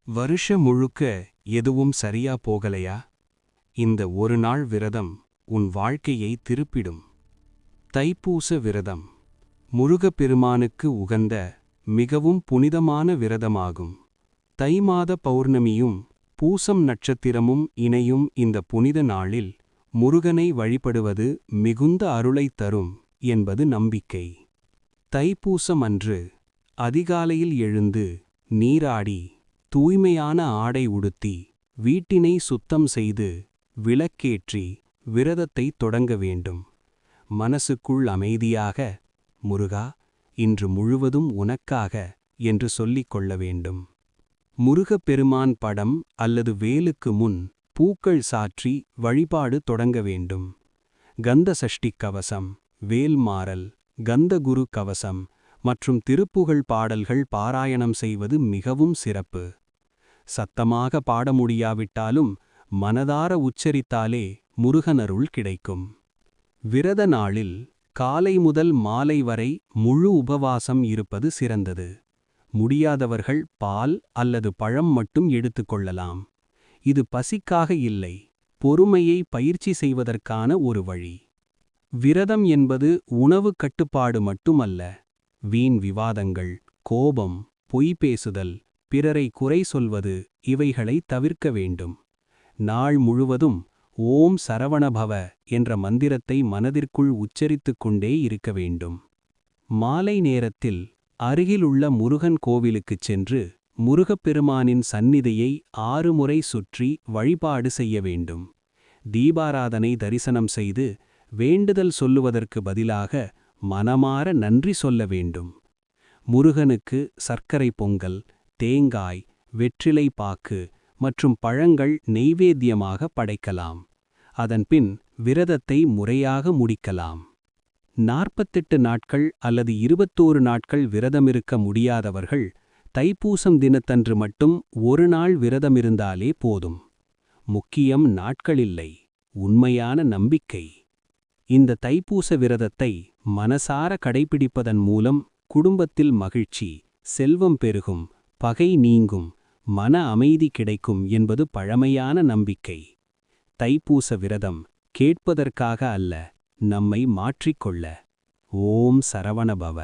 வருஷம் முழுக்க எதுவும் சரியா போகலையா? இந்த ஒரு நாள் விரதம் உன் வாழ்க்கையை திருப்பிடும். தைப்பூச விரதம் முருகப்பெருமானுக்கு உகந்த மிகவும் புனிதமான விரதமாகும். தை மாத பௌர்ணமியும் பூசம் நட்சத்திரமும் இணையும் இந்த புனித நாளில் முருகனை வழிபடுவது மிகுந்த அருளைத் தரும் என்பது நம்பிக்கை. தைப்பூசம் அன்று அதிகாலையில் எழுந்து நீராடி தூய்மையான ஆடை உடுத்தி வீட்டினை சுத்தம் செய்து விளக்கேற்றி விரதத்தை தொடங்க வேண்டும். மனசுக்குள் அமைதியாக, முருகா, இன்று முழுவதும் உனக்காக என்று சொல்லிக் கொள்ள வேண்டும். முருகப்பெருமான் படம் அல்லது வேலுக்கு முன் பூக்கள் சாற்றி வழிபாடு தொடங்க வேண்டும். கந்த சஷ்டி கவசம், வேல்மாறல், கந்தகுரு கவசம் மற்றும் திருப்புகழ் பாடல்கள் பாராயணம் செய்வது மிகவும் சிறப்பு. சத்தமாக பாட முடியாவிட்டாலும் மனதார உச்சரித்தாலே முருகனருள் கிடைக்கும். விரத நாளில் காலை முதல் மாலை வரை முழு உபவாசம் இருப்பது சிறந்தது. முடியாதவர்கள் பால் அல்லது பழம் மட்டும் எடுத்துக்கொள்ளலாம். இது பசிக்காக இல்லை, பொறுமையை பயிற்சி செய்வதற்கான ஒரு வழி. விரதம் என்பது உணவு கட்டுப்பாடு மட்டுமல்ல. வீண் விவாதங்கள், கோபம், பொய் பேசுதல், பிறரை குறை சொல்வது இவைகளை தவிர்க்க வேண்டும். நாள் முழுவதும் ஓம் சரவணபவ என்ற மந்திரத்தை மனதிற்குள் உச்சரித்துக் கொண்டே இருக்க வேண்டும். மாலை நேரத்தில் அருகிலுள்ள முருகன் கோவிலுக்குச் சென்று முருகப்பெருமானின் சந்நிதியை 6 முறை சுற்றி வழிபாடு செய்ய வேண்டும். தீபாராதனை தரிசனம் செய்து வேண்டுதல் சொல்லுவதற்கு பதிலாக மனமார நன்றி சொல்ல வேண்டும். முருகனுக்கு சர்க்கரை பொங்கல், தேங்காய், வெற்றிலை பாக்கு மற்றும் பழங்கள் நெய்வேத்தியமாக படைக்கலாம். அதன்பின் விரதத்தை முறையாக முடிக்கலாம். 48 நாட்கள் அல்லது 21 நாட்கள் விரதமிருக்க முடியாதவர்கள் தைப்பூசம் தினத்தன்று மட்டும் ஒரு நாள் விரதமிருந்தாலே போதும். முக்கியம் நாட்களில்லை, உண்மையான நம்பிக்கை. இந்த தைப்பூச விரதத்தை மனசார கடைபிடிப்பதன் மூலம் குடும்பத்தில் மகிழ்ச்சி, செல்வம் பெருகும், பகை நீங்கும், மன அமைதி கிடைக்கும் என்பது பழமையான நம்பிக்கை. தைப்பூச விரதம் கேட்பதற்காக அல்ல, நம்மை மாற்றிக்கொள்ள. ஓம் சரவணபவ.